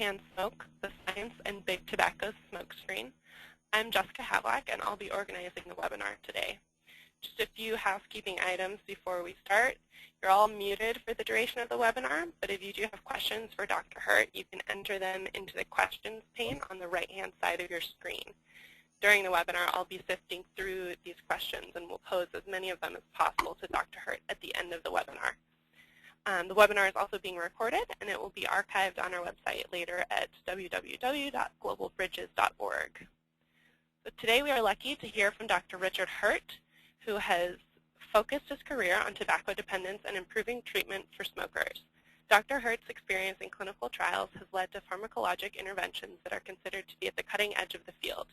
Secondhand Smoke, the Science, and Big Tobacco's Smokescreen. I'm Jessica Havlack, and I'll be organizing the webinar today. Just a few housekeeping items before we start. You're all muted for the duration of the webinar, but if you do have questions for Dr. Hurt, you can enter them into the questions pane on the right-hand side of your screen. During the webinar, I'll be sifting through these questions and will pose as many of them as possible to Dr. Hurt at the end of the webinar. The webinar is also being recorded, and it will be archived on our website later at www.globalbridges.org. So today we are lucky to hear from Dr. Richard Hurt, who has focused his career on tobacco dependence and improving treatment for smokers. Dr. Hurt's experience in clinical trials has led to pharmacologic interventions that are considered to be at the cutting edge of the field.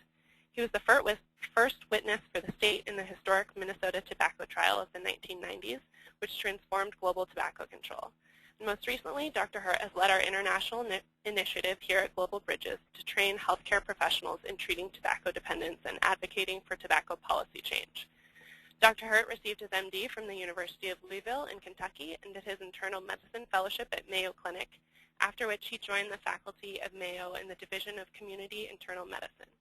He was the first witness for the state in the historic Minnesota tobacco trial of the 1990s, which transformed global tobacco control. And most recently, Dr. Hurt has led our international initiative here at Global Bridges to train healthcare professionals in treating tobacco dependence and advocating for tobacco policy change. Dr. Hurt received his MD from the University of Louisville in Kentucky and did his internal medicine fellowship at Mayo Clinic, after which he joined the faculty of Mayo in the Division of Community Internal Medicine.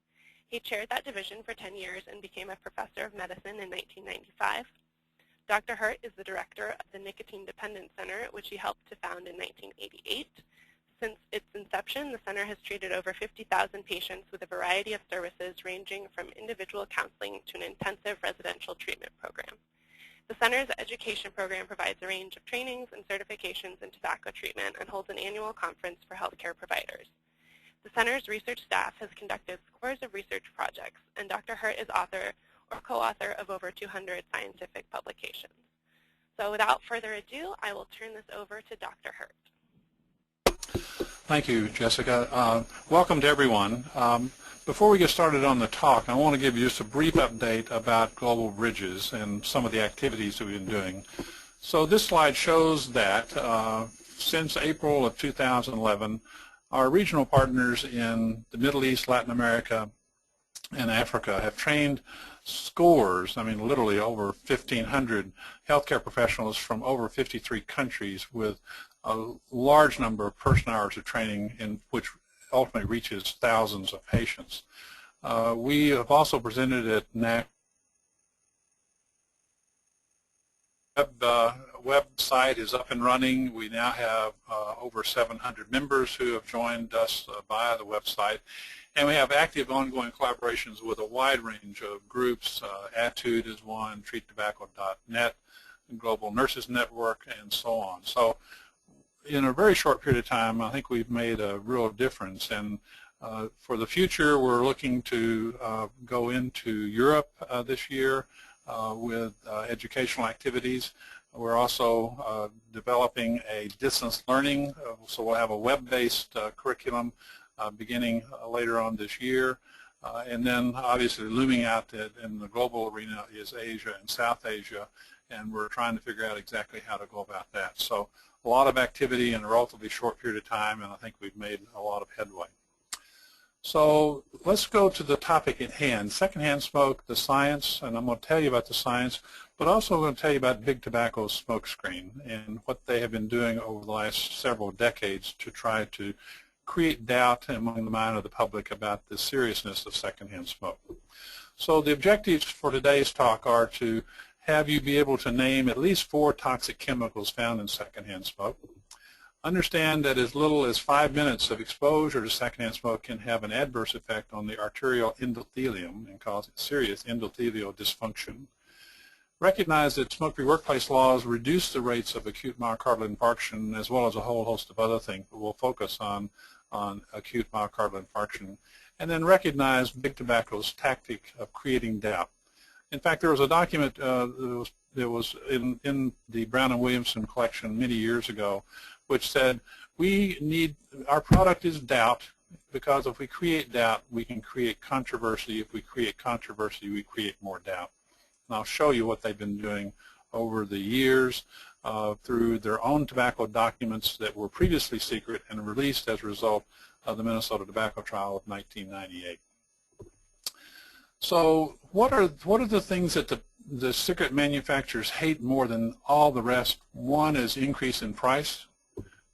He chaired that division for 10 years and became a professor of medicine in 1995. Dr. Hurt is the director of the Nicotine Dependence Center, which he helped to found in 1988. Since its inception, the center has treated over 50,000 patients with a variety of services ranging from individual counseling to an intensive residential treatment program. The center's education program provides a range of trainings and certifications in tobacco treatment and holds an annual conference for healthcare providers. The center's research staff has conducted scores of research projects, and Dr. Hurt is author or co-author of over 200 scientific publications. So without further ado, I will turn this over to Dr. Hurt. Thank you, Jessica. Welcome to everyone. Before we get started on the talk, I want to give you just a brief update about Global Bridges and some of the activities that we've been doing. So this slide shows that since April of 2011, our regional partners in the Middle East, Latin America, and Africa have trained scores, I mean literally over 1,500 healthcare professionals from over 53 countries with a large number of person hours of training, in which ultimately reaches thousands of patients. We have also presented at NAC. Website is up and running. We now have over 700 members who have joined us via the website, and we have active ongoing collaborations with a wide range of groups. Attitude is one, TreatTobacco.net, Global Nurses Network, and so on. So in a very short period of time, I think we've made a real difference. And for the future, we're looking to go into Europe this year with educational activities. We're also developing a distance learning, so we'll have a web-based curriculum beginning later on this year. And then obviously looming out in the global arena is Asia and South Asia, and we're trying to figure out exactly how to go about that. So a lot of activity in a relatively short period of time, and I think we've made a lot of headway. So let's go to the topic at hand, secondhand smoke, the science, and I'm going to tell you about the science, but also I'm going to tell you about Big Tobacco's Smokescreen and what they have been doing over the last several decades to try to create doubt among the mind of the public about the seriousness of secondhand smoke. So the objectives for today's talk are to have you be able to name at least 4 toxic chemicals found in secondhand smoke. Understand that as little as 5 minutes of exposure to secondhand smoke can have an adverse effect on the arterial endothelium and cause serious endothelial dysfunction. Recognize that smoke-free workplace laws reduce the rates of acute myocardial infarction as well as a whole host of other things, but we'll focus on acute myocardial infarction. And then recognize Big Tobacco's tactic of creating doubt. In fact, there was a document that was in the Brown and Williamson collection many years ago, which said our product is doubt, because if we create doubt, we can create controversy. If we create controversy, we create more doubt. And I'll show you what they've been doing over the years through their own tobacco documents that were previously secret and released as a result of the Minnesota tobacco trial of 1998. So what are the things that the cigarette manufacturers hate more than all the rest? One is increase in price.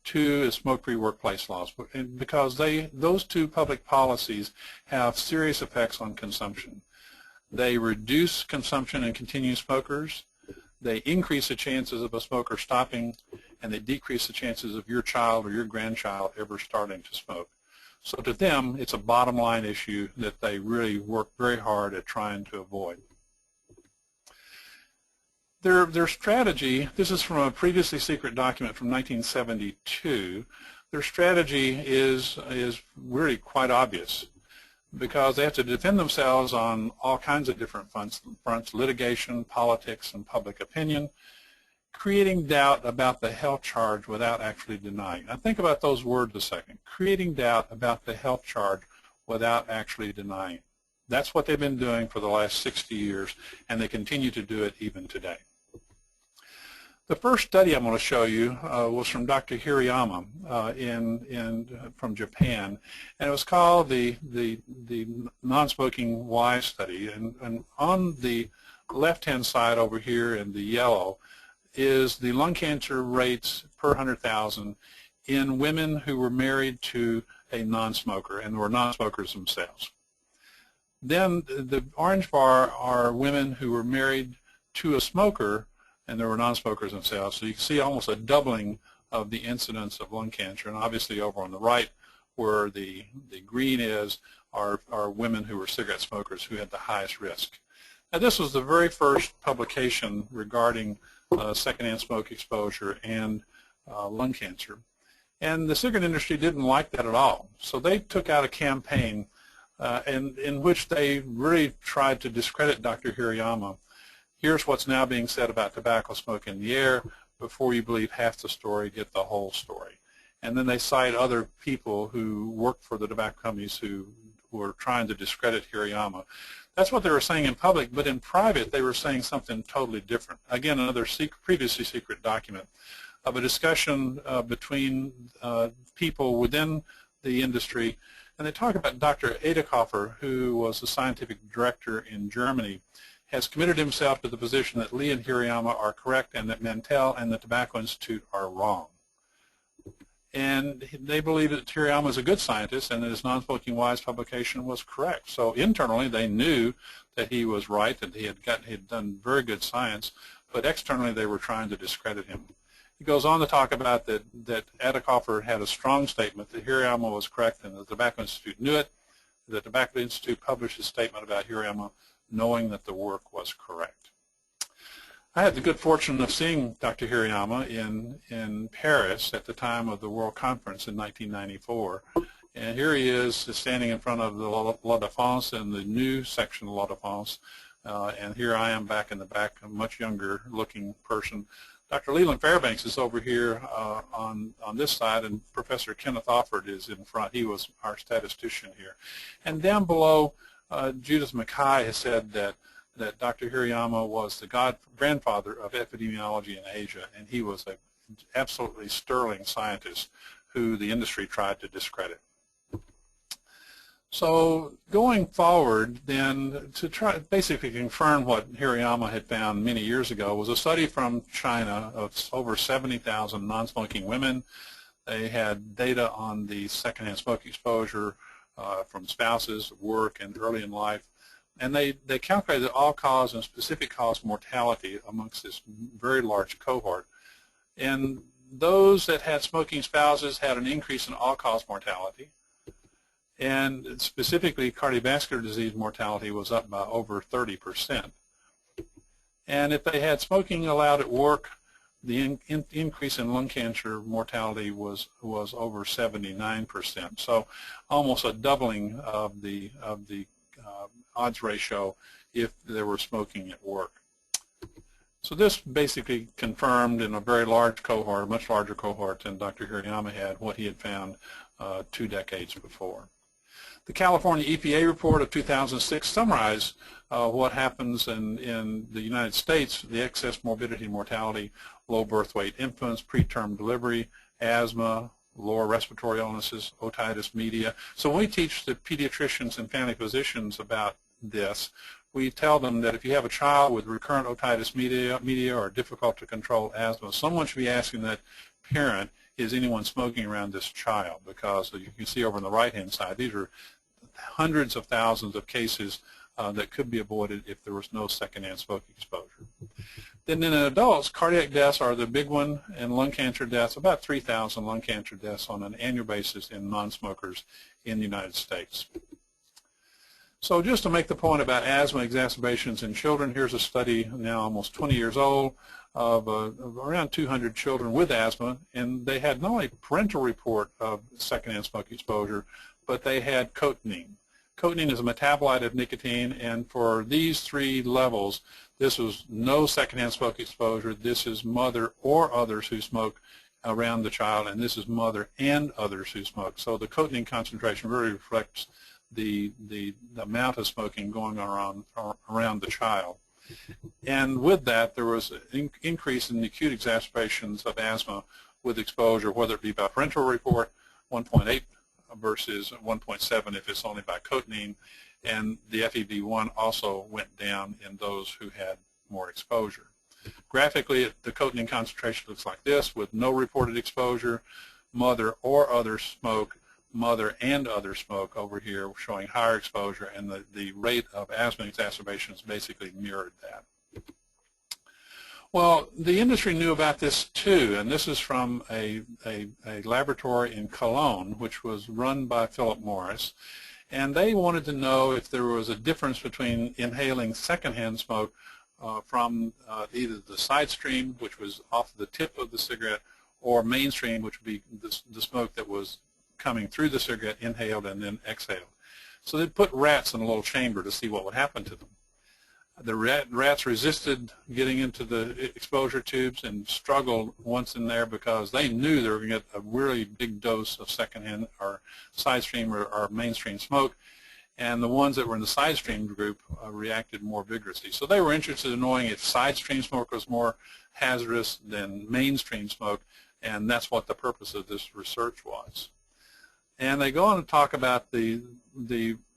Two is smoke-free workplace laws, and because those two public policies have serious effects on consumption. They reduce consumption in continuing smokers, they increase the chances of a smoker stopping, and they decrease the chances of your child or your grandchild ever starting to smoke. So to them, it's a bottom line issue that they really work very hard at trying to avoid. Their strategy, this is from a previously secret document from 1972, their strategy is really quite obvious because they have to defend themselves on all kinds of different fronts, litigation, politics, and public opinion, creating doubt about the health charge without actually denying. Now think about those words a second, creating doubt about the health charge without actually denying. That's what they've been doing for the last 60 years, and they continue to do it even today. The first study I'm going to show you was from Dr. Hiryama from Japan, and it was called the non-smoking why study. And on the left-hand side over here in the yellow is the lung cancer rates per 100,000 in women who were married to a non-smoker and were non-smokers themselves. Then the orange bar are women who were married to a smoker and there were non-smokers themselves. So you can see almost a doubling of the incidence of lung cancer. And obviously over on the right where the green is are women who were cigarette smokers who had the highest risk. Now this was the very first publication regarding secondhand smoke exposure and lung cancer. And the cigarette industry didn't like that at all. So they took out a campaign in which they really tried to discredit Dr. Hiryama. Here's what's now being said about tobacco smoke in the air. Before you believe half the story, get the whole story. And then they cite other people who worked for the tobacco companies who were trying to discredit Hiryama. That's what they were saying in public, but in private they were saying something totally different. Again, another previously secret document of a discussion between people within the industry. And they talk about Dr. Edekhofer, who was the scientific director in Germany, has committed himself to the position that Lee and Hiryama are correct and that Mantel and the Tobacco Institute are wrong. And they believe that Hiryama is a good scientist and that his Non-Smoking Wise publication was correct. So internally they knew that he was right, that he had done very good science, but externally they were trying to discredit him. He goes on to talk about that Edekhofer had a strong statement that Hiryama was correct and the Tobacco Institute knew it. The Tobacco Institute published a statement about Hiryama knowing that the work was correct. I had the good fortune of seeing Dr. Hiryama in Paris at the time of the World Conference in 1994. And here he is standing in front of the La Défense in the new section of La Défense. And here I am back in the back, a much younger looking person. Dr. Leland Fairbanks is over here on this side, and Professor Kenneth Offord is in front. He was our statistician here. And down below, Judith Mackay has said that Dr. Hiryama was the grandfather of epidemiology in Asia, and he was an absolutely sterling scientist who the industry tried to discredit. So going forward, then, to try basically confirm what Hiryama had found many years ago was a study from China of over 70,000 non-smoking women. They had data on the secondhand smoke exposure from spouses, work, and early in life. And they calculated all-cause and specific cause mortality amongst this very large cohort. And those that had smoking spouses had an increase in all-cause mortality. And specifically, cardiovascular disease mortality was up by over 30%. And if they had smoking allowed at work, the increase in lung cancer mortality was over 79%. So almost a doubling of the odds ratio if there were smoking at work. So this basically confirmed in a very large cohort, a much larger cohort than Dr. Hiryama had, what he had found 2 decades before. The California EPA report of 2006 summarized what happens in the United States, the excess morbidity and mortality, low birth weight infants, preterm delivery, asthma, lower respiratory illnesses, otitis media. So when we teach the pediatricians and family physicians about this, we tell them that if you have a child with recurrent otitis media or difficult to control asthma, someone should be asking that parent, is anyone smoking around this child, because you can see over on the right-hand side, these are hundreds of thousands of cases that could be avoided if there was no secondhand smoke exposure. Then in adults, cardiac deaths are the big one, and lung cancer deaths, about 3,000 lung cancer deaths on an annual basis in non-smokers in the United States. So just to make the point about asthma exacerbations in children, here's a study now almost 20 years old of around 200 children with asthma, and they had not only parental report of secondhand smoke exposure, but they had cotinine. Cotinine is a metabolite of nicotine, and for these three levels, this was no secondhand smoke exposure, this is mother or others who smoke around the child, and this is mother and others who smoke. So the cotinine concentration really reflects the amount of smoking going on around the child. And with that, there was an increase in the acute exacerbations of asthma with exposure, whether it be by parental report, 1.8 versus 1.7 if it's only by cotinine, and the FEV1 also went down in those who had more exposure. Graphically, the cotinine concentration looks like this, with no reported exposure, mother or other smoke, mother and other smoke over here showing higher exposure, and the rate of asthma exacerbations basically mirrored that. Well, the industry knew about this too, and this is from a laboratory in Cologne, which was run by Philip Morris, and they wanted to know if there was a difference between inhaling secondhand smoke from either the side stream, which was off the tip of the cigarette, or mainstream, which would be the smoke that was coming through the cigarette, inhaled and then exhaled. So they put rats in a little chamber to see what would happen to them. The rats resisted getting into the exposure tubes and struggled once in there because they knew they were going to get a really big dose of secondhand or side stream or mainstream smoke, and the ones that were in the side stream group reacted more vigorously. So they were interested in knowing if side stream smoke was more hazardous than mainstream smoke, and that's what the purpose of this research was. And they go on to talk about the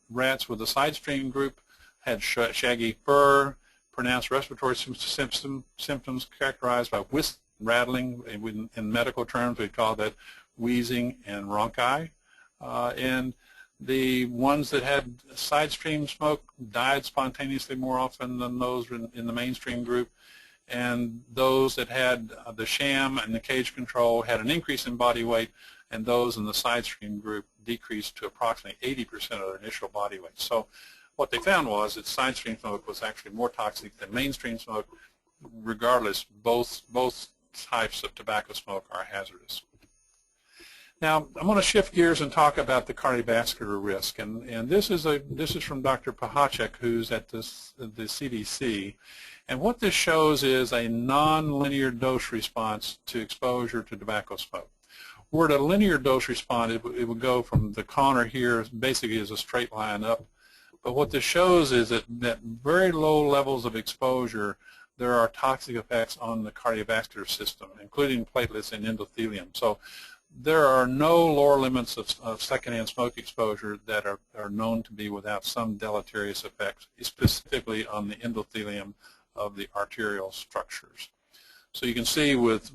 rats with the side stream group had shaggy fur, pronounced respiratory symptoms characterized by whistling, rattling. In medical terms, we call that wheezing and rhonchi. And the ones that had side stream smoke died spontaneously more often than those in the mainstream group. And those that had the sham and the cage control had an increase in body weight, and those in the side stream group decreased to approximately 80% of their initial body weight. So what they found was that side stream smoke was actually more toxic than mainstream smoke. Regardless, both types of tobacco smoke are hazardous. Now, I'm going to shift gears and talk about the cardiovascular risk, and this is from Dr. Pahacek, who's at the CDC. And what this shows is a nonlinear dose response to exposure to tobacco smoke. Were it a linear dose response, it would go from the corner here basically as a straight line up. But what this shows is that at very low levels of exposure, there are toxic effects on the cardiovascular system, including platelets and endothelium. So there are no lower limits of secondhand smoke exposure that are known to be without some deleterious effects, specifically on the endothelium of the arterial structures. So you can see with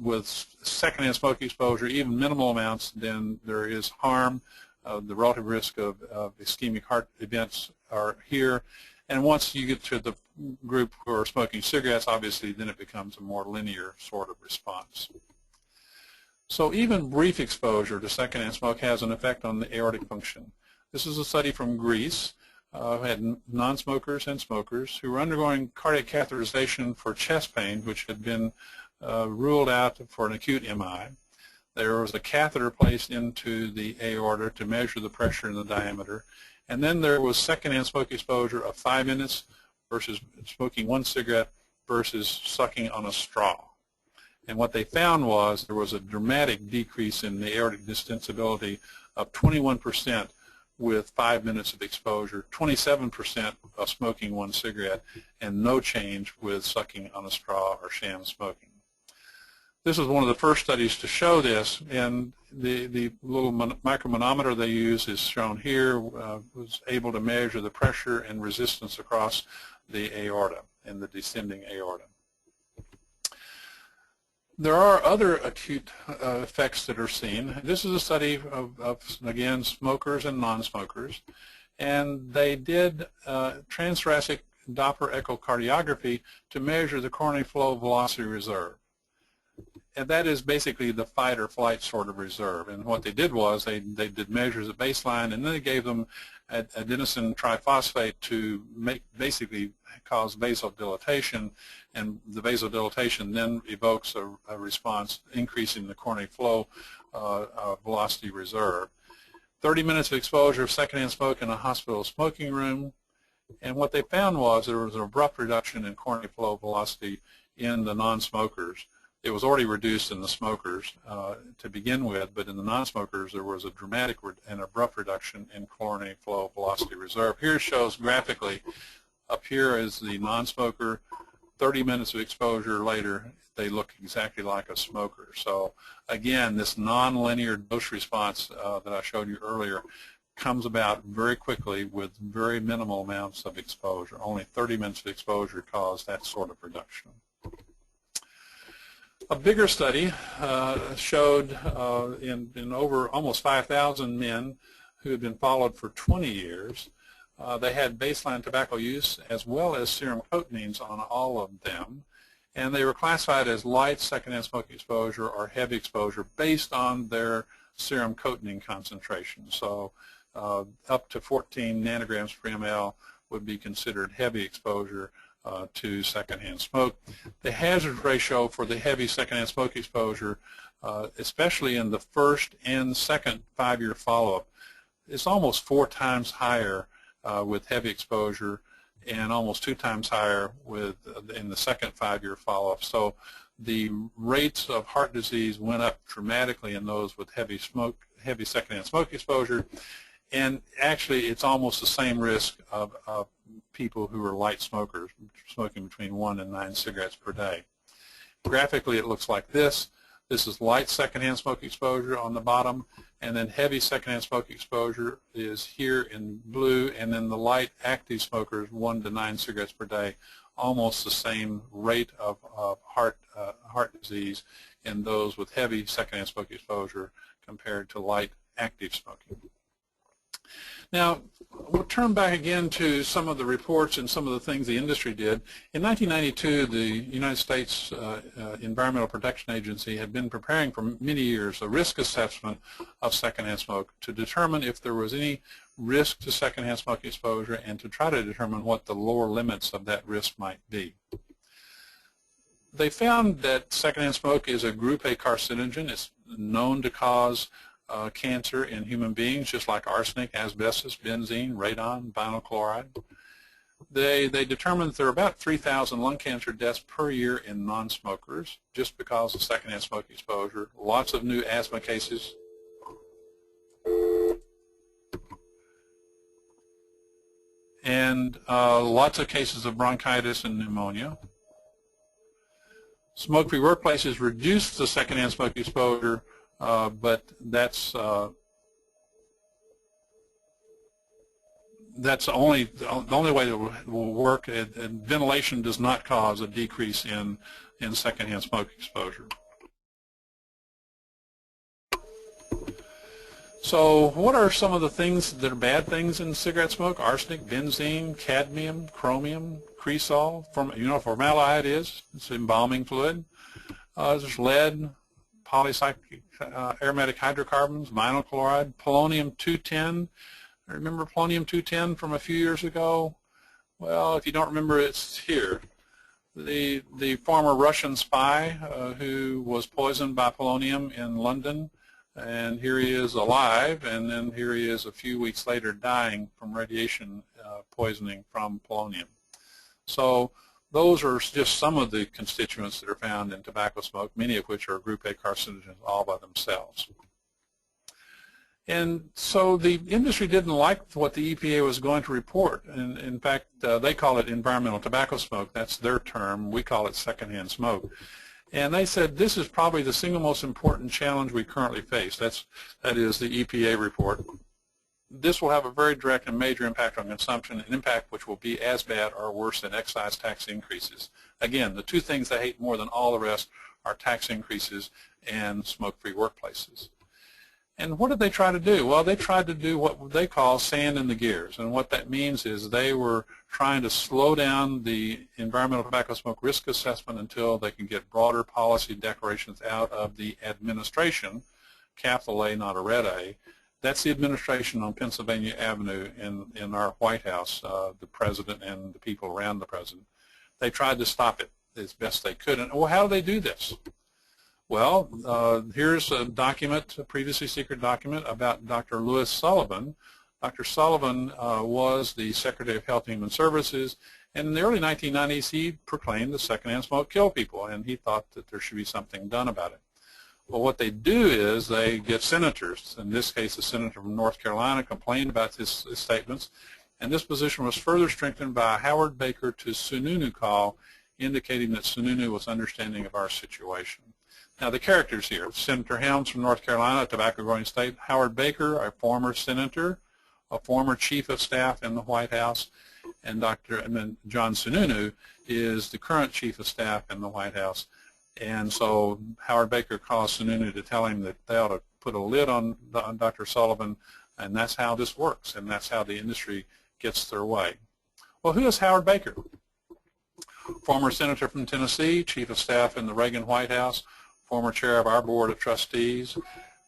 secondhand smoke exposure, even minimal amounts, then there is harm. The relative risk of ischemic heart events are here. And once you get to the group who are smoking cigarettes, obviously then it becomes a more linear sort of response. So even brief exposure to secondhand smoke has an effect on the aortic function. This is a study from Greece. Had non-smokers and smokers who were undergoing cardiac catheterization for chest pain, which had been ruled out for an acute MI. There was a catheter placed into the aorta to measure the pressure and the diameter. And then there was secondhand smoke exposure of 5 minutes versus smoking one cigarette versus sucking on a straw. And what they found was there was a dramatic decrease in the aortic distensibility of 21% with 5 minutes of exposure, 27% of smoking one cigarette, and no change with sucking on a straw or sham smoking. This is one of the first studies to show this, and the little micromanometer they use is shown here, was able to measure the pressure and resistance across the aorta and the descending aorta. There are other acute effects that are seen. This is a study of again, smokers and non-smokers, and they did transthoracic Doppler echocardiography to measure the coronary flow velocity reserve. And that is basically the fight or flight sort of reserve. And what they did was they did measures at baseline, and then they gave them adenosine triphosphate to basically cause vasodilatation, and the vasodilatation then evokes a response increasing the coronary flow velocity reserve. 30 minutes of exposure of secondhand smoke in a hospital smoking room, and what they found was there was an abrupt reduction in coronary flow velocity in the non-smokers. It was already reduced in the smokers to begin with, but in the non-smokers there was a dramatic and abrupt reduction in coronary flow velocity reserve. Here it shows graphically, up here is the non-smoker, 30 minutes of exposure later they look exactly like a smoker. So again, this non-linear dose response that I showed you earlier comes about very quickly with very minimal amounts of exposure. Only 30 minutes of exposure caused that sort of reduction. A bigger study showed in over almost 5,000 men who had been followed for 20 years, they had baseline tobacco use as well as serum cotinines on all of them, and they were classified as light secondhand smoke exposure or heavy exposure based on their serum cotinine concentration. So up to 14 nanograms per ml would be considered heavy exposure to secondhand smoke. The hazard ratio for the heavy secondhand smoke exposure, especially in the first and second 5-year follow-up, is almost 4 times higher with heavy exposure and almost 2 times higher in the second 5-year follow-up. So the rates of heart disease went up dramatically in those with heavy secondhand smoke exposure, and actually it's almost the same risk of people who are light smokers, smoking between 1 and 9 cigarettes per day. Graphically it looks like this. This is light secondhand smoke exposure on the bottom, and then heavy secondhand smoke exposure is here in blue, and then the light active smokers, 1 to 9 cigarettes per day, almost the same rate of heart disease in those with heavy secondhand smoke exposure compared to light active smoking. Now, we'll turn back again to some of the reports and some of the things the industry did. In 1992, the United States Environmental Protection Agency had been preparing for many years a risk assessment of secondhand smoke to determine if there was any risk to secondhand smoke exposure and to try to determine what the lower limits of that risk might be. They found that secondhand smoke is a group A carcinogen. It's known to cause cancer in human beings, just like arsenic, asbestos, benzene, radon, vinyl chloride. They determined that there are about 3,000 lung cancer deaths per year in non-smokers just because of secondhand smoke exposure. Lots of new asthma cases. And lots of cases of bronchitis and pneumonia. Smoke-free workplaces reduce the secondhand smoke exposure, but that's the only way that will work. And ventilation does not cause a decrease in secondhand smoke exposure. So what are some of the things that are bad things in cigarette smoke? Arsenic, benzene, cadmium, chromium, cresol, formaldehyde it's embalming fluid. There's lead, polycyclic aromatic hydrocarbons, vinyl chloride, polonium-210. Remember polonium-210 from a few years ago? Well, if you don't remember, it's here. The former Russian spy who was poisoned by polonium in London, and here he is alive, and then here he is a few weeks later dying from radiation poisoning from polonium. So those are just some of the constituents that are found in tobacco smoke, many of which are group A carcinogens all by themselves. And so the industry didn't like what the EPA was going to report. And in fact, they call it environmental tobacco smoke. That's their term. We call it secondhand smoke. And they said this is probably the single most important challenge we currently face. That is the EPA report. This will have a very direct and major impact on consumption, an impact which will be as bad or worse than excise tax increases. Again, the two things they hate more than all the rest are tax increases and smoke-free workplaces. And what did they try to do? Well, they tried to do what they call sand in the gears. And what that means is they were trying to slow down the environmental tobacco smoke risk assessment until they could get broader policy declarations out of the administration, capital A, not a red A. That's the administration on Pennsylvania Avenue in our White House, the president and the people around the president. They tried to stop it as best they could. And well, how do they do this? Well, here's a document, a previously secret document about Dr. Louis Sullivan. Dr. Sullivan was the Secretary of Health and Human Services, and in the early 1990s he proclaimed that secondhand smoke killed people, and he thought that there should be something done about it. Well, what they do is they get senators. In this case, the senator from North Carolina complained about his statements, and this position was further strengthened by a Howard Baker to Sununu call, indicating that Sununu was understanding of our situation. Now, the characters here: Senator Helms from North Carolina, a tobacco-growing state; Howard Baker, a former senator, a former chief of staff in the White House; and John Sununu is the current chief of staff in the White House. And so Howard Baker calls Sununu to tell him that they ought to put a lid on Dr. Sullivan, and that's how this works, and that's how the industry gets their way. Well, who is Howard Baker? Former senator from Tennessee, chief of staff in the Reagan White House, former chair of our board of trustees,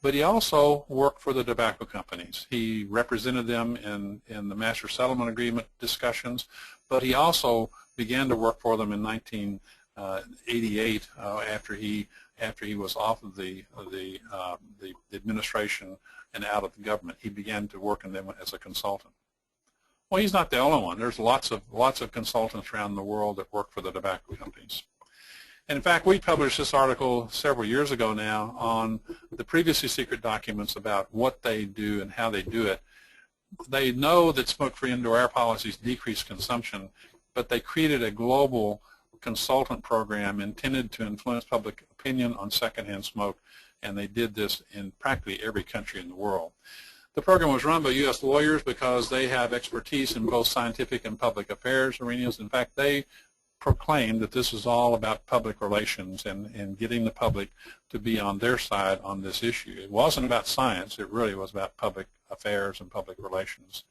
but he also worked for the tobacco companies. He represented them in the Master Settlement Agreement discussions, but he also began to work for them in 1988 after he was off of the administration and out of the government. He began to work in them as a consultant. Well, he's not the only one. There's lots of consultants around the world that work for the tobacco companies. And in fact, we published this article several years ago now on the previously secret documents about what they do and how they do it. They know that smoke-free indoor air policies decrease consumption, but they created a global consultant program intended to influence public opinion on secondhand smoke, and they did this in practically every country in the world. The program was run by U.S. lawyers because they have expertise in both scientific and public affairs arenas. In fact, they proclaimed that this is all about public relations and getting the public to be on their side on this issue. It wasn't about science. It really was about public affairs and public relations.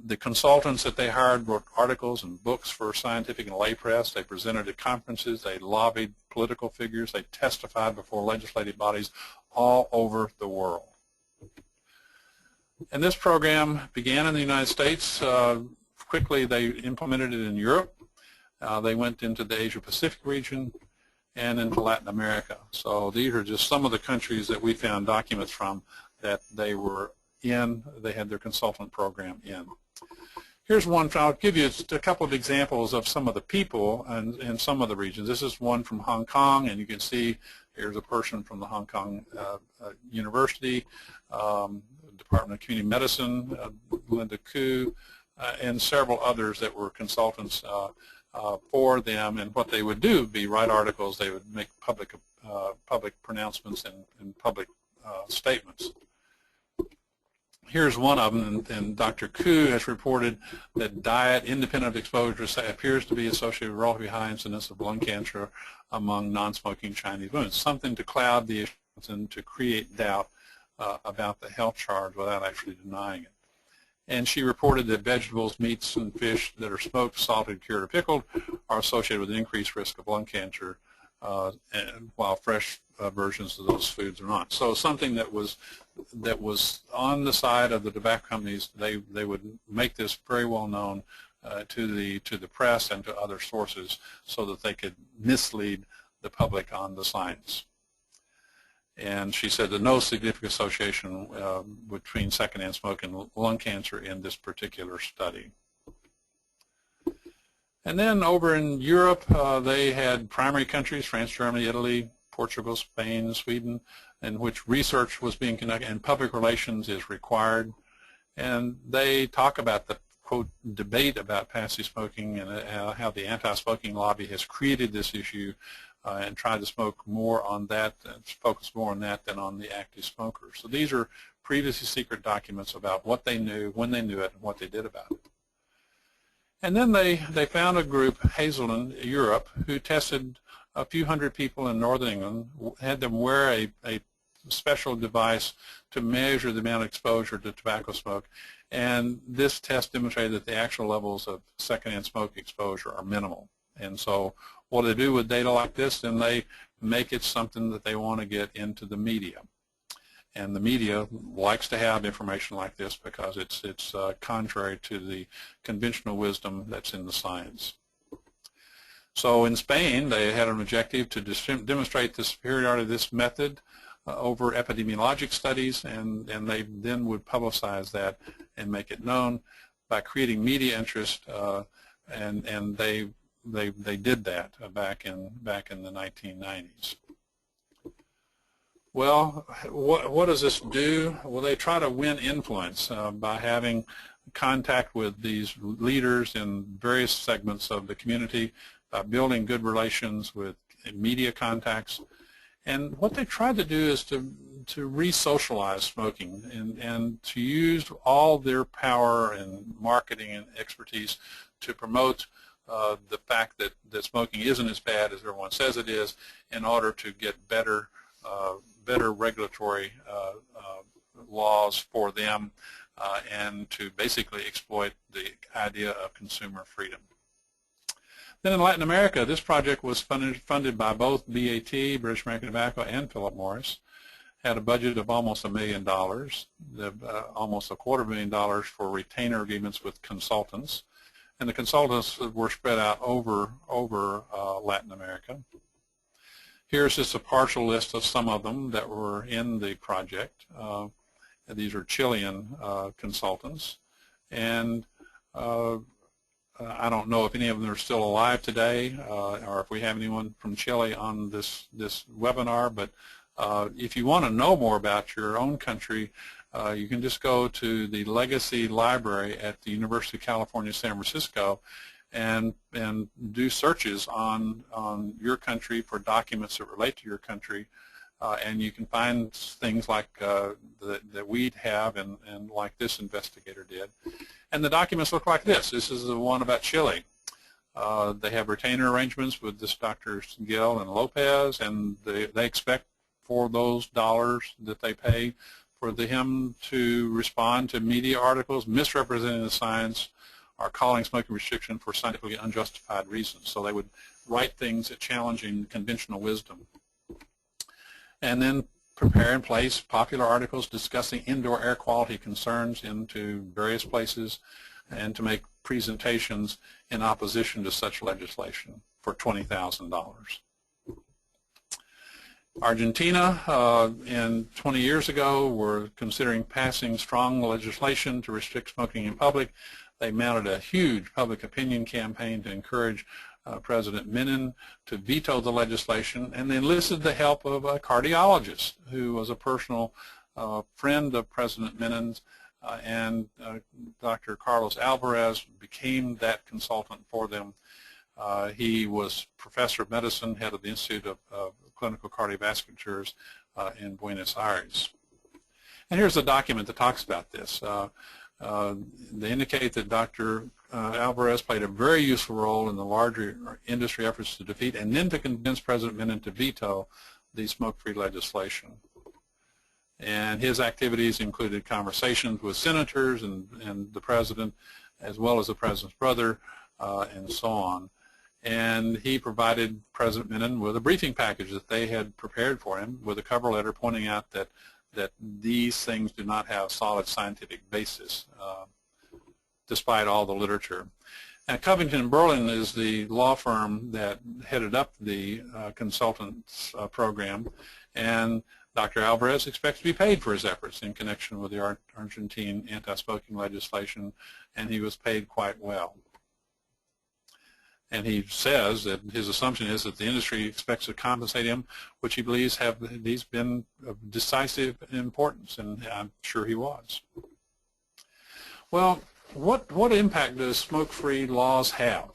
The consultants that they hired wrote articles and books for scientific and lay press. They presented at conferences. They lobbied political figures. They testified before legislative bodies all over the world. And this program began in the United States. Quickly they implemented it in Europe. They went into the Asia-Pacific region and into Latin America. So these are just some of the countries that we found documents from that they were in, they had their consultant program in. Here's one, I'll give you a couple of examples of some of the people in some of the regions. This is one from Hong Kong, and you can see here's a person from the Hong Kong University, Department of Community Medicine, Linda Koo, and several others that were consultants for them. And what they would do would be write articles. They would make public pronouncements and public statements. Here's one of them, and Dr. Koo has reported that diet independent of exposure appears to be associated with relatively high incidence of lung cancer among non-smoking Chinese women, something to cloud the issues and to create doubt about the health charge without actually denying it. And she reported that vegetables, meats, and fish that are smoked, salted, cured, or pickled are associated with an increased risk of lung cancer, while fresh versions of those foods are not. So something that was on the side of the tobacco companies, they would make this very well known to the press and to other sources so that they could mislead the public on the science. And she said that no significant association between secondhand smoke and lung cancer in this particular study. And then over in Europe, they had primary countries, France, Germany, Italy, Portugal, Spain, Sweden, in which research was being conducted and public relations is required. And they talk about the, quote, debate about passive smoking and how the anti-smoking lobby has created this issue and tried to smoke more on that, focus more on that than on the active smokers. So these are previously secret documents about what they knew, when they knew it, and what they did about it. And then they found a group, Hazelden, Europe, who tested a few hundred people in northern England, had them wear a special device to measure the amount of exposure to tobacco smoke. And this test demonstrated that the actual levels of secondhand smoke exposure are minimal. And so what they do with data like this, then they make it something that they want to get into the media. And the media likes to have information like this because it's contrary to the conventional wisdom that's in the science. So in Spain, they had an objective to demonstrate the superiority of this method over epidemiologic studies, and they then would publicize that and make it known by creating media interest, and they did that back in the 1990s. Well, what does this do? Well, they try to win influence by having contact with these leaders in various segments of the community, by building good relations with media contacts. And what they tried to do is to re-socialize smoking and to use all their power and marketing and expertise to promote the fact that smoking isn't as bad as everyone says it is, in order to get better regulatory laws for them and to basically exploit the idea of consumer freedom. Then in Latin America, this project was funded by both BAT, British American Tobacco, and Philip Morris. Had a budget of almost $1 million, almost $250,000 for retainer agreements with consultants. And the consultants were spread out over Latin America. Here's just a partial list of some of them that were in the project. These are Chilean consultants. And I don't know if any of them are still alive today or if we have anyone from Chile on this webinar, but if you want to know more about your own country, you can just go to the Legacy Library at the University of California, San Francisco, and do searches on your country for documents that relate to your country, and you can find things like that we have and like this investigator did. And the documents look like this. This is the one about Chile. They have retainer arrangements with this Dr. Gill and Lopez, and they expect for those dollars that they pay for him to respond to media articles misrepresenting the science or calling smoking restriction for scientifically unjustified reasons. So they would write things challenging conventional wisdom. And then prepare and place popular articles discussing indoor air quality concerns into various places, and to make presentations in opposition to such legislation for $20,000. Argentina, 20 years ago, were considering passing strong legislation to restrict smoking in public. They mounted a huge public opinion campaign to encourage President Menem to veto the legislation, and they enlisted the help of a cardiologist who was a personal friend of President Menem's, and Dr. Carlos Alvarez became that consultant for them. He was professor of medicine, head of the Institute of Clinical Cardiovascular in Buenos Aires. And here's a document that talks about this. They indicate that Dr. Alvarez played a very useful role in the larger industry efforts to defeat and then to convince President Menem to veto the smoke-free legislation. And his activities included conversations with senators and the president, as well as the president's brother, and so on. And he provided President Menem with a briefing package that they had prepared for him with a cover letter pointing out that these things do not have solid scientific basis, despite all the literature. And Covington & Burling is the law firm that headed up the consultants program, and Dr. Alvarez expects to be paid for his efforts in connection with the Argentine anti-smoking legislation, and he was paid quite well. And he says that his assumption is that the industry expects to compensate him, which he believes have these been of decisive importance, and I'm sure he was. Well, what impact does smoke-free laws have?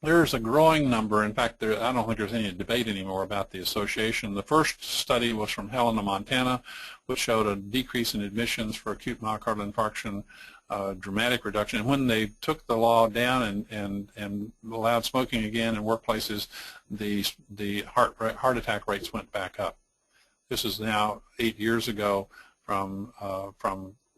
There's a growing number. In fact, I don't think there's any debate anymore about the association. The first study was from Helena, Montana, which showed a decrease in admissions for acute myocardial infarction, dramatic reduction. And when they took the law down and allowed smoking again in workplaces, the heart attack rates went back up. This is now 8 years ago from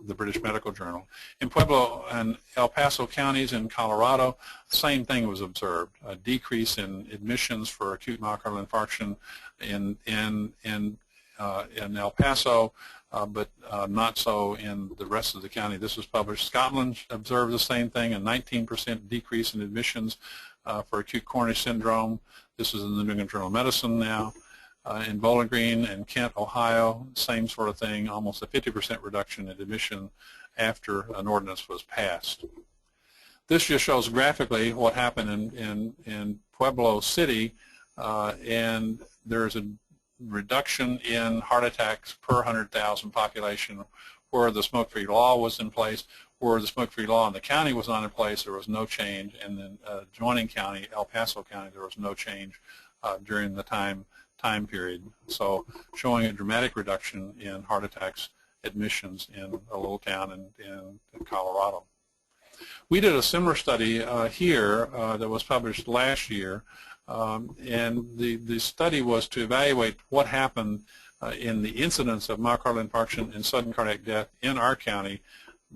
the British Medical Journal. In Pueblo and El Paso counties in Colorado, the same thing was observed, a decrease in admissions for acute myocardial infarction in El Paso, but not so in the rest of the county. This was published. Scotland observed the same thing, a 19% decrease in admissions for acute coronary syndrome. This is in the New England Journal of Medicine now. In Bowling Green and Kent, Ohio, same sort of thing, almost a 50% reduction in admission after an ordinance was passed. This just shows graphically what happened in Pueblo City, and there's a reduction in heart attacks per 100,000 population where the smoke-free law was in place. Where the smoke-free law in the county was not in place, there was no change. And then adjoining county, El Paso County, there was no change during the time period, so showing a dramatic reduction in heart attacks admissions in a little town in Colorado. We did a similar study here that was published last year, and the study was to evaluate what happened in the incidence of myocardial infarction and sudden cardiac death in our county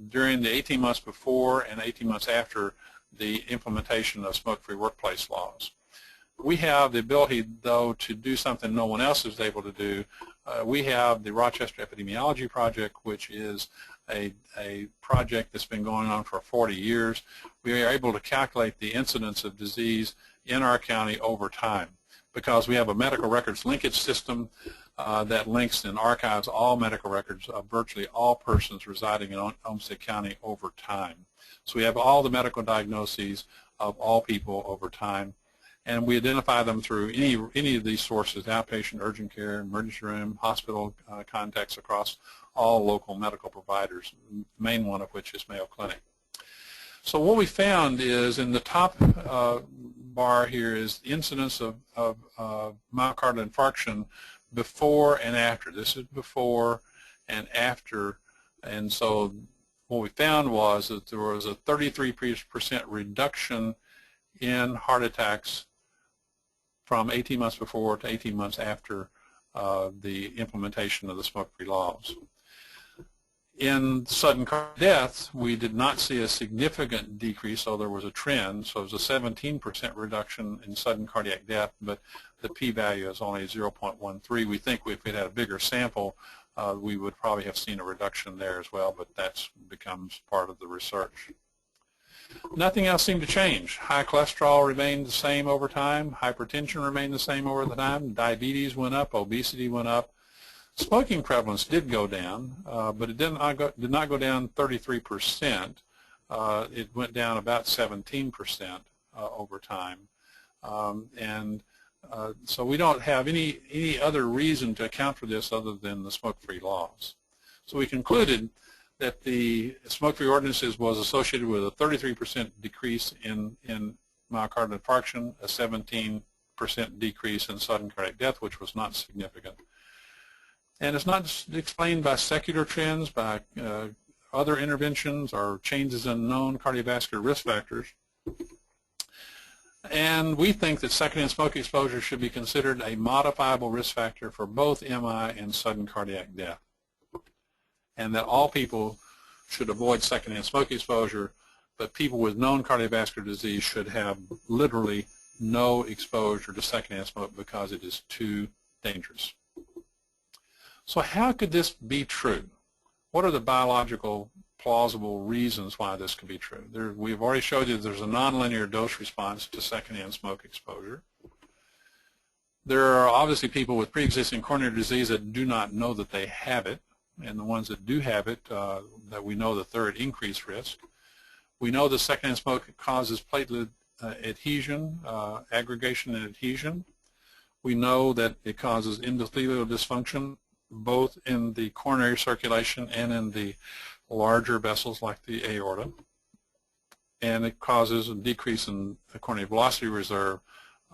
during the 18 months before and 18 months after the implementation of smoke-free workplace laws. We have the ability, though, to do something no one else is able to do. We have the Rochester Epidemiology Project, which is a project that's been going on for 40 years. We are able to calculate the incidence of disease in our county over time because we have a medical records linkage system that links and archives all medical records of virtually all persons residing in Olmsted County over time. So we have all the medical diagnoses of all people over time. And we identify them through any of these sources: outpatient, urgent care, emergency room, hospital contacts across all local medical providers, the main one of which is Mayo Clinic. So what we found is in the top bar here is the incidence of myocardial infarction before and after. This is before and after. And so what we found was that there was a 33% reduction in heart attacks from 18 months before to 18 months after the implementation of the smoke-free laws. In sudden cardiac death, we did not see a significant decrease, so there was a trend. So it was a 17% reduction in sudden cardiac death, but the p-value is only 0.13. We think if we had a bigger sample, we would probably have seen a reduction there as well, but that becomes part of the research. Nothing else seemed to change. High cholesterol remained the same over time. Hypertension remained the same over the time. Diabetes went up. Obesity went up. Smoking prevalence did go down, but it did not go down 33%. It went down about 17% over time. So we don't have any other reason to account for this other than the smoke-free laws. So we concluded that the smoke-free ordinances was associated with a 33% decrease in myocardial infarction, a 17% decrease in sudden cardiac death, which was not significant. And it's not explained by secular trends, by other interventions, or changes in known cardiovascular risk factors. And we think that secondhand smoke exposure should be considered a modifiable risk factor for both MI and sudden cardiac death, and that all people should avoid secondhand smoke exposure, but people with known cardiovascular disease should have literally no exposure to secondhand smoke because it is too dangerous. So how could this be true? What are the biological plausible reasons why this could be true? We've already showed you there's a nonlinear dose response to secondhand smoke exposure. There are obviously people with pre-existing coronary disease that do not know that they have it, and the ones that do have it, that we know that they're at increased risk. We know that secondhand smoke causes platelet adhesion, aggregation and adhesion. We know that it causes endothelial dysfunction, both in the coronary circulation and in the larger vessels like the aorta. and it causes a decrease in the coronary velocity reserve,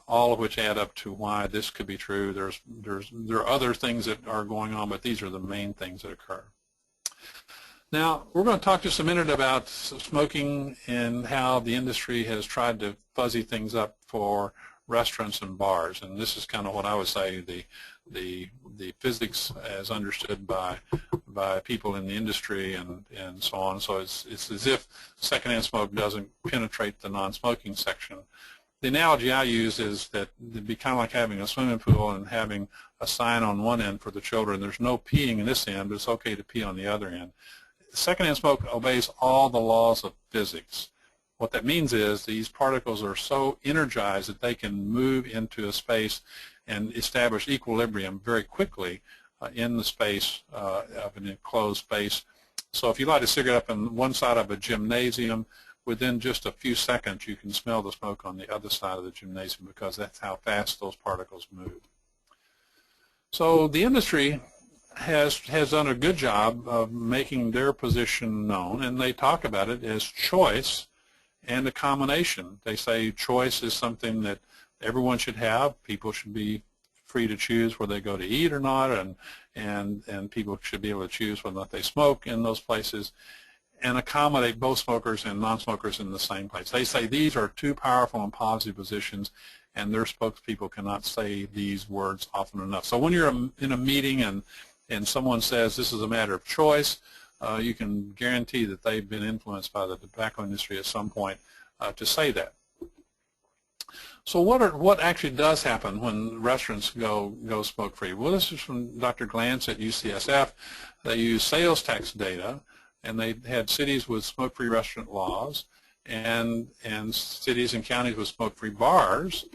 all of which add up to why this could be true. There are other things that are going on, but these are the main things that occur. Now, we're going to talk just a minute about smoking and how the industry has tried to fuzzy things up for restaurants and bars. And this is kind of what I would say the physics as understood by people in the industry and so on. So it's as if secondhand smoke doesn't penetrate the non-smoking section. The analogy I use is that it'd be kind of like having a swimming pool and having a sign on one end for the children. There's no peeing in this end, but it's okay to pee on the other end. Secondhand smoke obeys all the laws of physics. What that means is these particles are so energized that they can move into a space and establish equilibrium very quickly in the space of an enclosed space. So if you light a cigarette up on one side of a gymnasium, within just a few seconds you can smell the smoke on the other side of the gymnasium because that's how fast those particles move. So the industry has done a good job of making their position known, and they talk about it as choice and a combination. They say choice is something that everyone should have. People should be free to choose where they go to eat or not, and people should be able to choose whether or not they smoke in those places, and accommodate both smokers and non-smokers in the same place. They say these are two powerful and positive positions, and their spokespeople cannot say these words often enough. So when you're in a meeting and someone says this is a matter of choice, you can guarantee that they've been influenced by the tobacco industry at some point to say that. So what actually does happen when restaurants go smoke-free? Well, this is from Dr. Glantz at UCSF. They use sales tax data, and they had cities with smoke-free restaurant laws and cities and counties with smoke-free bars,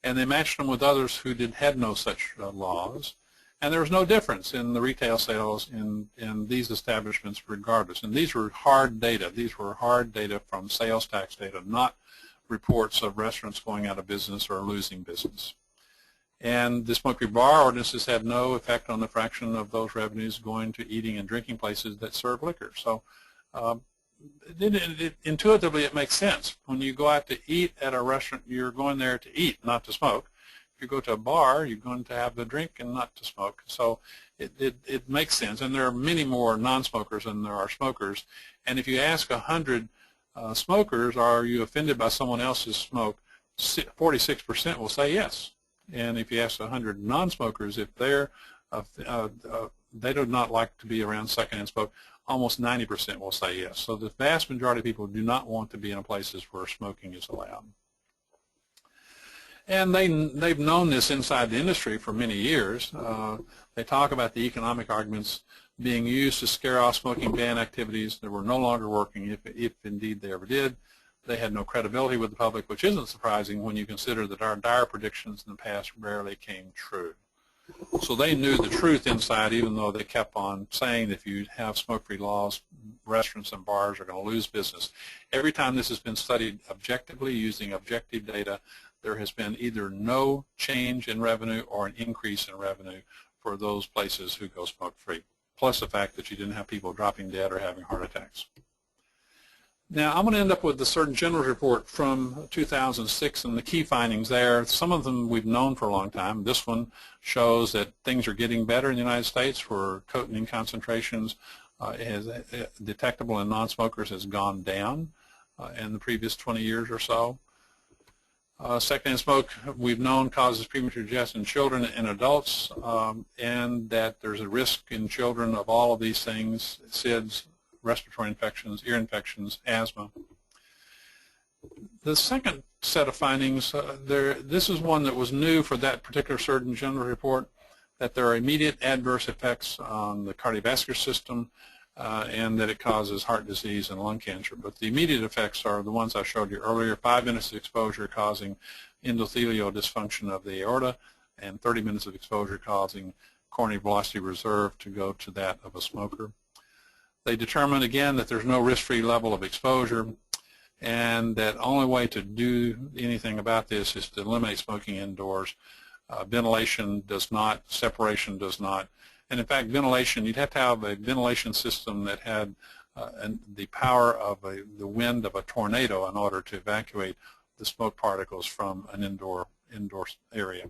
and they matched them with others who had no such laws. And there was no difference in the retail sales in these establishments regardless. And these were hard data. These were hard data from sales tax data, not reports of restaurants going out of business or losing business. And the smoke-free bar ordinances had no effect on the fraction of those revenues going to eating and drinking places that serve liquor. So intuitively it makes sense. When you go out to eat at a restaurant, you're going there to eat, not to smoke. If you go to a bar, you're going to have the drink and not to smoke. So it makes sense. And there are many more non-smokers than there are smokers. And if you ask 100 smokers, are you offended by someone else's smoke, 46% will say yes. And if you ask 100 non-smokers if they do not like to be around secondhand smoke, almost 90% will say yes. So the vast majority of people do not want to be in places where smoking is allowed. And they've known this inside the industry for many years. They talk about the economic arguments being used to scare off smoking ban activities that were no longer working, if indeed they ever did. They had no credibility with the public, which isn't surprising when you consider that our dire predictions in the past rarely came true. So they knew the truth inside, even though they kept on saying that if you have smoke-free laws, restaurants and bars are going to lose business. Every time this has been studied objectively using objective data, there has been either no change in revenue or an increase in revenue for those places who go smoke-free, plus the fact that you didn't have people dropping dead or having heart attacks. Now, I'm going to end up with the Surgeon General's report from 2006 and the key findings there. Some of them we've known for a long time. This one shows that things are getting better in the United States where cotinine concentrations detectable in non-smokers has gone down in the previous 20 years or so. Secondhand smoke, we've known, causes premature deaths in children and adults, and that there's a risk in children of all of these things: SIDS, respiratory infections, ear infections, asthma. The second set of findings, this is one that was new for that particular Surgeon General report, that there are immediate adverse effects on the cardiovascular system, and that it causes heart disease and lung cancer. But the immediate effects are the ones I showed you earlier: 5 minutes of exposure causing endothelial dysfunction of the aorta, and 30 minutes of exposure causing coronary velocity reserve to go to that of a smoker. They determined again that there's no risk-free level of exposure, and that only way to do anything about this is to eliminate smoking indoors. Ventilation does not, separation does not, And in fact, ventilation, you'd have to have a ventilation system that had the power of the wind of a tornado in order to evacuate the smoke particles from an indoor area.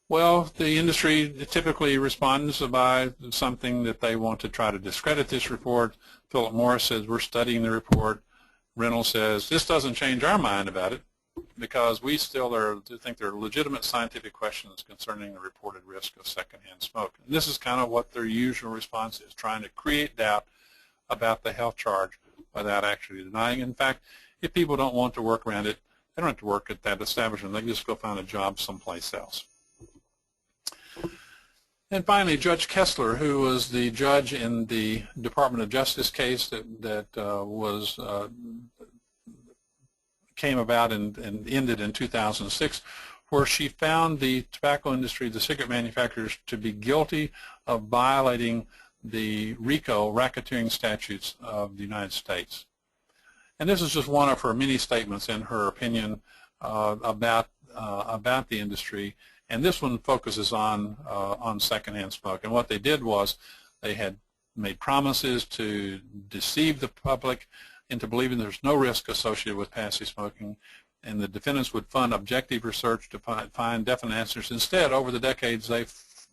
Well, the industry typically responds by something that they want to try to discredit this report. Philip Morris says, we're studying the report. Reynolds says, this doesn't change our mind about it because we still think there are legitimate scientific questions concerning the reported risk of secondhand smoke. And this is kind of what their usual response is, trying to create doubt about the health charge without actually denying it. In fact, if people don't want to work around it, they don't have to work at that establishment. They can just go find a job someplace else. And finally, Judge Kessler, who was the judge in the Department of Justice case that came about and ended in 2006, where she found the tobacco industry, the cigarette manufacturers, to be guilty of violating the RICO, racketeering statutes of the United States. And this is just one of her many statements in her opinion about the industry. And this one focuses on secondhand smoke. And what they did was they had made promises to deceive the public into believing there's no risk associated with passive smoking, and the defendants would fund objective research to find definite answers. Instead, over the decades,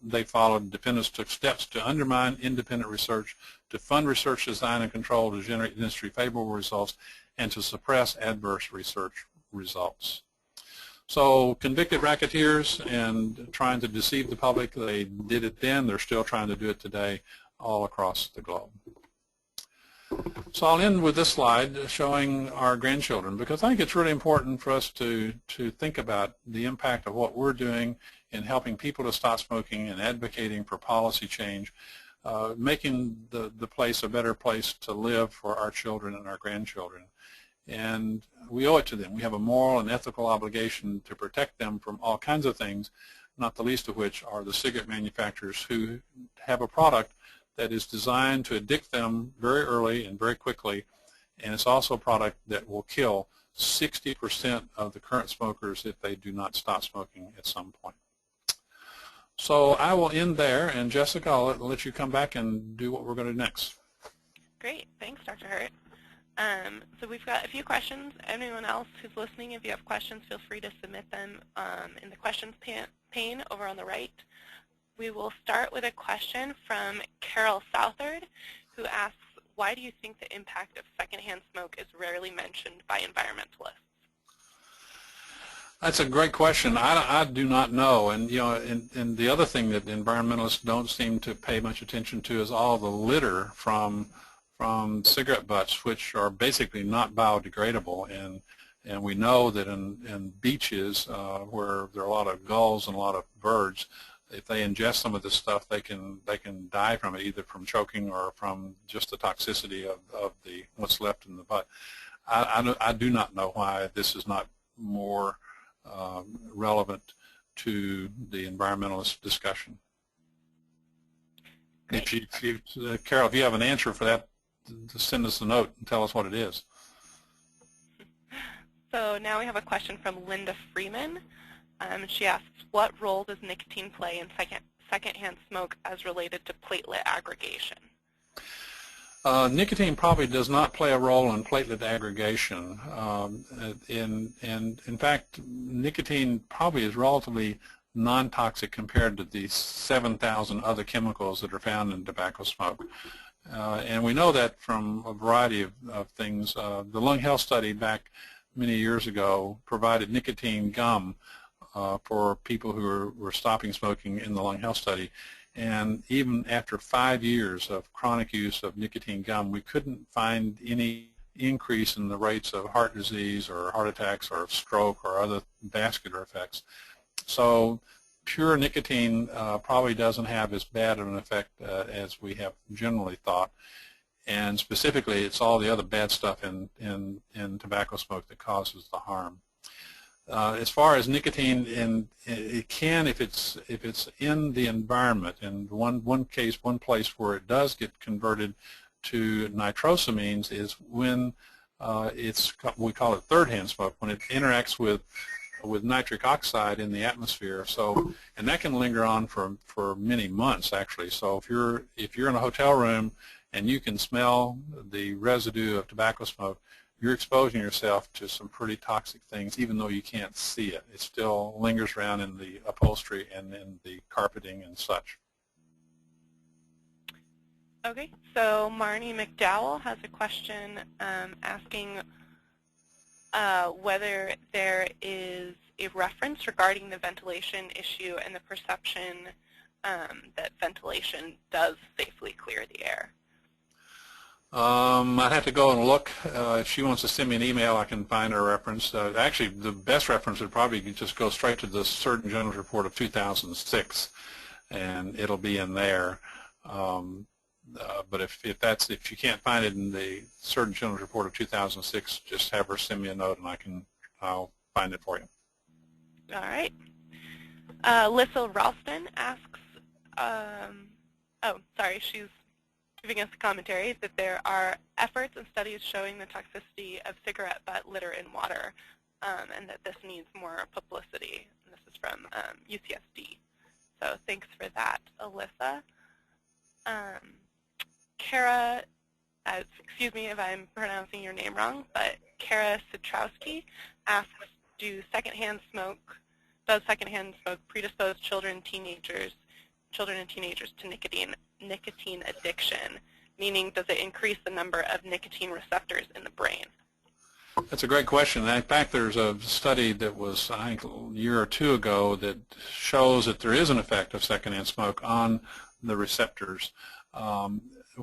they followed, defendants took steps to undermine independent research, to fund research design and control to generate industry favorable results, and to suppress adverse research results. So convicted racketeers and trying to deceive the public, they did it then, they're still trying to do it today all across the globe. So I'll end with this slide showing our grandchildren, because I think it's really important for us to think about the impact of what we're doing in helping people to stop smoking and advocating for policy change, making the place a better place to live for our children and our grandchildren. And we owe it to them. We have a moral and ethical obligation to protect them from all kinds of things, not the least of which are the cigarette manufacturers who have a product that is designed to addict them very early and very quickly, and it's also a product that will kill 60% of the current smokers if they do not stop smoking at some point. So I will end there, and Jessica, I'll let you come back and do what we're going to do next. Great. Thanks, Dr. Hurt. So we've got a few questions. Anyone else who's listening, if you have questions, feel free to submit them in the questions pane over on the right. We will start with a question from Carol Southard, who asks, why do you think the impact of secondhand smoke is rarely mentioned by environmentalists? That's a great question. I do not know. And, you know, and the other thing that environmentalists don't seem to pay much attention to is all the litter from cigarette butts, which are basically not biodegradable. And we know that in beaches where there are a lot of gulls and a lot of birds, if they ingest some of this stuff, they can die from it, either from choking or from just the toxicity of the what's left in the butt. I do not know why this is not more relevant to the environmentalist discussion. Carol, if you have an answer for that, just send us a note and tell us what it is. So now we have a question from Linda Freeman. She asks, what role does nicotine play in secondhand smoke as related to platelet aggregation? Nicotine probably does not play a role in platelet aggregation. In fact, nicotine probably is relatively non-toxic compared to the 7,000 other chemicals that are found in tobacco smoke. And we know that from a variety of things. The lung health study back many years ago provided nicotine gum for people who were stopping smoking in the lung health study. And even after 5 years of chronic use of nicotine gum, we couldn't find any increase in the rates of heart disease or heart attacks or stroke or other vascular effects. So pure nicotine probably doesn't have as bad of an effect as we have generally thought. And specifically, it's all the other bad stuff in tobacco smoke that causes the harm. As far as nicotine, it can, if it's in the environment, and one place where it does get converted to nitrosamines is when we call it third-hand smoke, when it interacts with with nitric oxide in the atmosphere. So, and that can linger on for many months actually. So if you're in a hotel room and you can smell the residue of tobacco smoke, you're exposing yourself to some pretty toxic things, even though you can't see it. It still lingers around in the upholstery and in the carpeting and such. Okay, so Marnie McDowell has a question asking whether there is a reference regarding the ventilation issue and the perception that ventilation does safely clear the air. I'd have to go and look. If she wants to send me an email, I can find her reference. Actually, the best reference would probably just go straight to the Surgeon General's report of 2006, and it'll be in there. But if you can't find it in the Surgeon General's report of 2006, just have her send me a note, and I'll find it for you. All right. Lissa Ralston asks, she's giving us a commentary that there are efforts and studies showing the toxicity of cigarette butt litter in water, and that this needs more publicity. And this is from UCSD. So thanks for that, Alyssa. Kara, excuse me if I'm pronouncing your name wrong, but Kara Sitrowski asks, does secondhand smoke predispose children and teenagers to nicotine addiction? Meaning, does it increase the number of nicotine receptors in the brain? That's a great question. In fact, there's a study that was, I think, a year or two ago that shows that there is an effect of secondhand smoke on the receptors.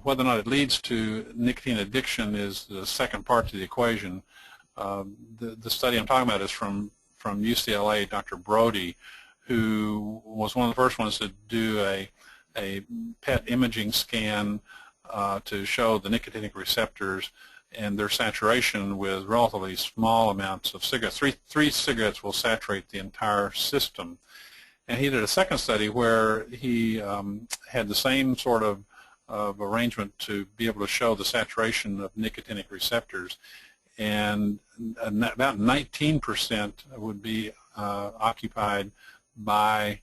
Whether or not it leads to nicotine addiction is the second part to the equation. The study I'm talking about is from UCLA, Dr. Brody, who was one of the first ones to do a PET imaging scan to show the nicotinic receptors and their saturation with relatively small amounts of cigarettes. Three cigarettes will saturate the entire system. And he did a second study where he had the same sort of arrangement to be able to show the saturation of nicotinic receptors, and about 19% would be occupied by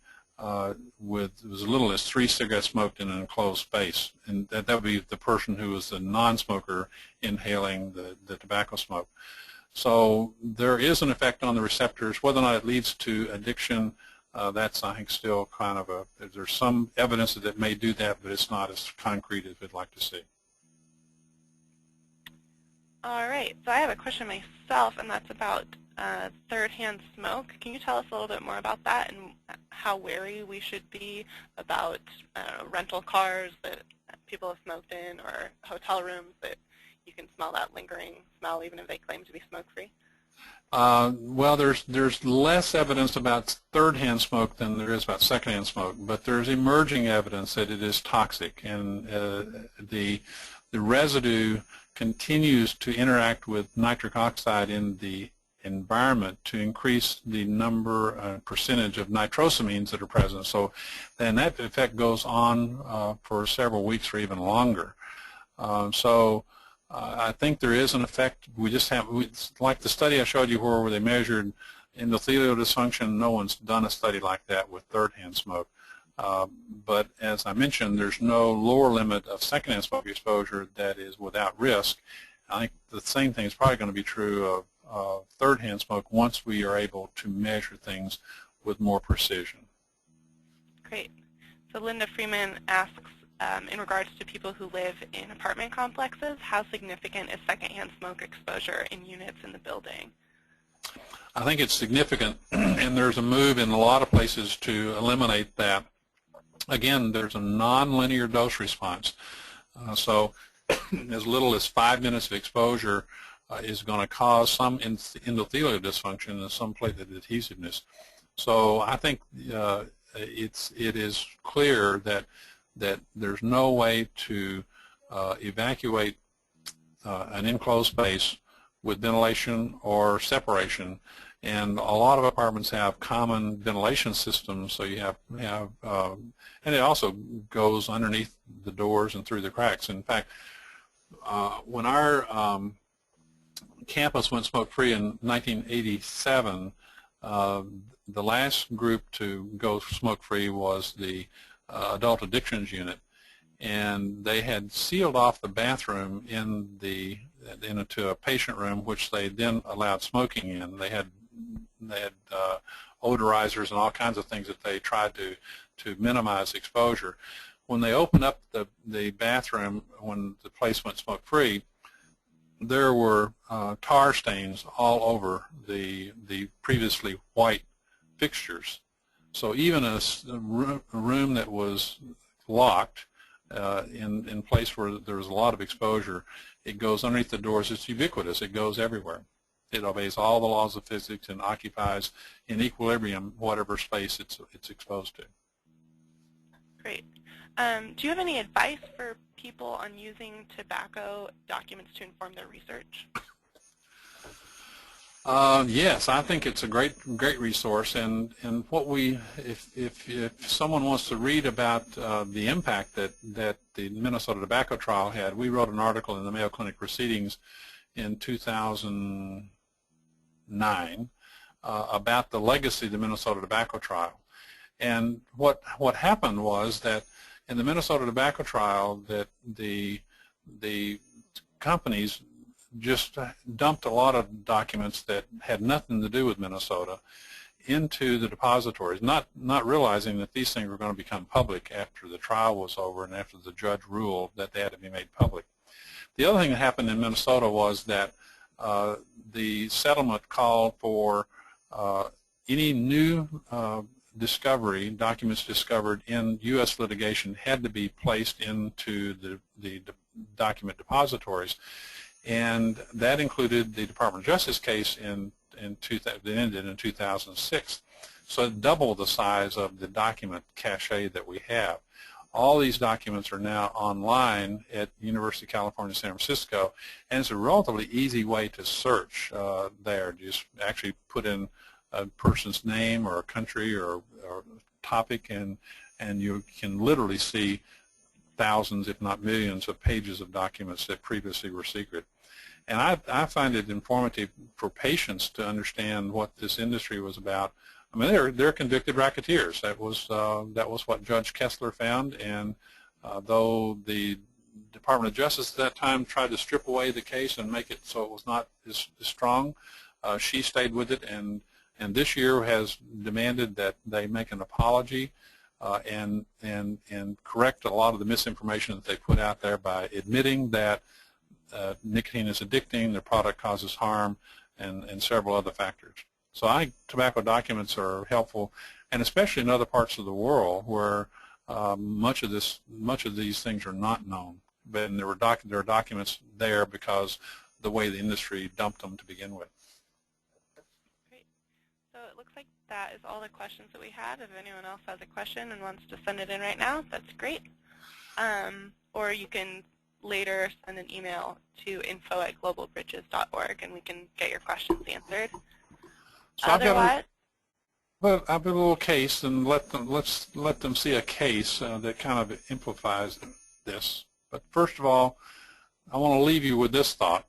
with as little as 3 cigarettes smoked in an enclosed space, and that would be the person who was the non-smoker inhaling the tobacco smoke. So there is an effect on the receptors. Whether or not it leads to addiction, that's, I think, still kind of there's some evidence that it may do that, but it's not as concrete as we'd like to see. All right, so I have a question myself, and that's about third-hand smoke. Can you tell us a little bit more about that and how wary we should be about rental cars that people have smoked in, or hotel rooms that you can smell that lingering smell even if they claim to be smoke-free? Well, there's less evidence about third-hand smoke than there is about second-hand smoke, but there's emerging evidence that it is toxic, and the residue continues to interact with nitric oxide in the environment to increase the number and percentage of nitrosamines that are present. So then that effect goes on for several weeks or even longer. I think there is an effect. We just have, like the study I showed you where they measured endothelial dysfunction, no one's done a study like that with third-hand smoke. But as I mentioned, there's no lower limit of second-hand smoke exposure that is without risk. I think the same thing is probably going to be true of third-hand smoke once we are able to measure things with more precision. Great. So Linda Freeman asks, in regards to people who live in apartment complexes, how significant is secondhand smoke exposure in units in the building? I think it's significant, and there's a move in a lot of places to eliminate that. Again, there's a nonlinear dose response. So as little as 5 minutes of exposure is going to cause some endothelial dysfunction and some platelet adhesiveness. So I think it is clear that there's no way to evacuate an enclosed space with ventilation or separation, and a lot of apartments have common ventilation systems, so you have and it also goes underneath the doors and through the cracks. In fact, when our campus went smoke-free in 1987, The last group to go smoke-free was the adult addictions unit, and they had sealed off the bathroom into a patient room, which they then allowed smoking in. They had odorizers and all kinds of things that they tried to minimize exposure. When they opened up the bathroom, when the place went smoke-free, there were tar stains all over the previously white fixtures. So even a room that was locked in place where there was a lot of exposure, it goes underneath the doors. It's ubiquitous. It goes everywhere. It obeys all the laws of physics and occupies in equilibrium whatever space it's exposed to. Great. Do you have any advice for people on using tobacco documents to inform their research? Yes, I think it's a great resource, and what if someone wants to read about the impact that the Minnesota tobacco trial had, we wrote an article in the Mayo Clinic Proceedings in 2009 about the legacy of the Minnesota tobacco trial. And what happened was that in the Minnesota tobacco trial, that the companies just dumped a lot of documents that had nothing to do with Minnesota into the depositories, not realizing that these things were going to become public after the trial was over and after the judge ruled that they had to be made public. The other thing that happened in Minnesota was that the settlement called for any new documents discovered in U.S. litigation had to be placed into the document depositories, and that included the Department of Justice case that ended in 2006. So it doubled the size of the document cache that we have. All these documents are now online at University of California, San Francisco, and it's a relatively easy way to search there. Just actually put in a person's name or a country or topic, and you can literally see thousands, if not millions, of pages of documents that previously were secret. And I find it informative for patients to understand what this industry was about. I mean, they're convicted racketeers. That was what Judge Kessler found, and though the Department of Justice at that time tried to strip away the case and make it so it was not as strong, she stayed with it, and this year has demanded that they make an apology and correct a lot of the misinformation that they put out there by admitting that nicotine is addicting, the product causes harm, and several other factors. So I think tobacco documents are helpful, and especially in other parts of the world where much of these things are not known. But there are documents there because the way the industry dumped them to begin with. Great. So it looks like that is all the questions that we have. If anyone else has a question and wants to send it in right now, that's great. Or you can later send an email to info@globalbridges.org, and we can get your questions answered. So I've got a little case, and let's let them see a case that kind of amplifies this. But first of all, I want to leave you with this thought.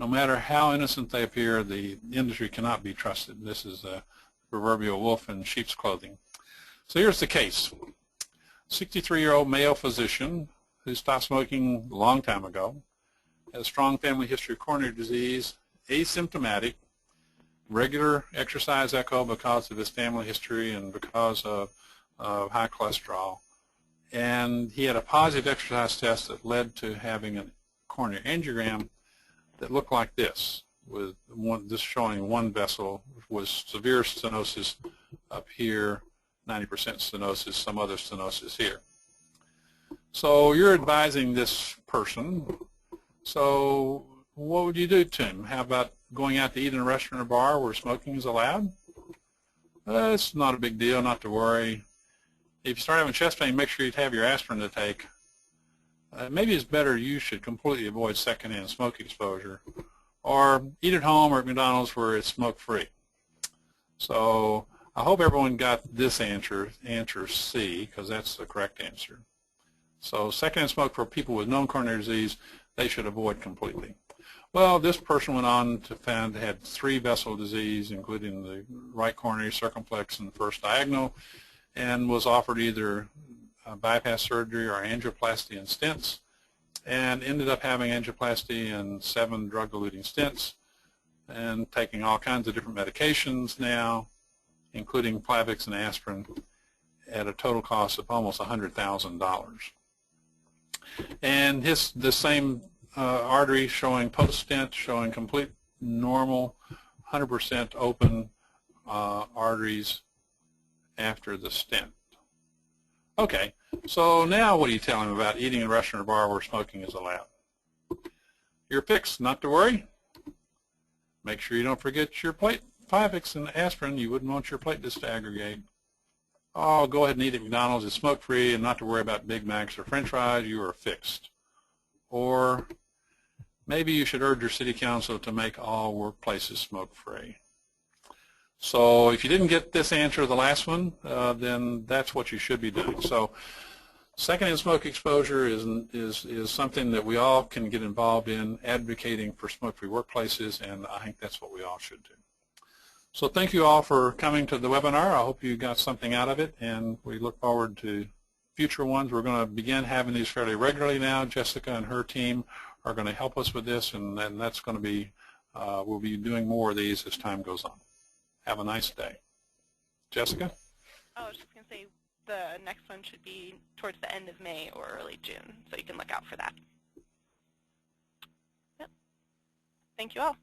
No matter how innocent they appear, the industry cannot be trusted. This is a proverbial wolf in sheep's clothing. So here's the case. 63-year-old Mayo physician who stopped smoking a long time ago, has a strong family history of coronary disease, asymptomatic, regular exercise echo because of his family history and because of high cholesterol. And he had a positive exercise test that led to having a coronary angiogram that looked like this, with this showing one vessel with severe stenosis up here, 90% stenosis, some other stenosis here. So you're advising this person. So what would you do to him? How about going out to eat in a restaurant or bar where smoking is allowed? It's not a big deal, not to worry. If you start having chest pain, make sure you have your aspirin to take. Maybe it's better you should completely avoid secondhand smoke exposure, or eat at home or at McDonald's where it's smoke-free. So I hope everyone got this answer C, because that's the correct answer. So secondhand smoke for people with known coronary disease, they should avoid completely. Well, this person went on to find had 3 vessel disease, including the right coronary circumflex and the first diagonal, and was offered either bypass surgery or angioplasty and stents, and ended up having angioplasty and 7 drug-eluting stents, and taking all kinds of different medications now, including Plavix and aspirin, at a total cost of almost $100,000. And the same artery showing post-stent, showing complete normal, 100% open arteries after the stent. Okay, so now what do you tell him about eating in a restaurant or bar where smoking is allowed? You're fixed, not to worry. Make sure you don't forget your plate. Plavix and aspirin, you wouldn't want your platelets to aggregate. Oh, go ahead and eat at McDonald's. It's smoke-free, and not to worry about Big Macs or French fries. You are fixed. Or maybe you should urge your city council to make all workplaces smoke-free. So if you didn't get this answer to the last one, then that's what you should be doing. So secondhand smoke exposure is something that we all can get involved in, advocating for smoke-free workplaces, and I think that's what we all should do. So thank you all for coming to the webinar. I hope you got something out of it, and we look forward to future ones. We're going to begin having these fairly regularly now. Jessica and her team are going to help us with this, and that's going to be, we'll be doing more of these as time goes on. Have a nice day. Jessica? Oh, I was just going to say the next one should be towards the end of May or early June, so you can look out for that. Yep. Thank you all.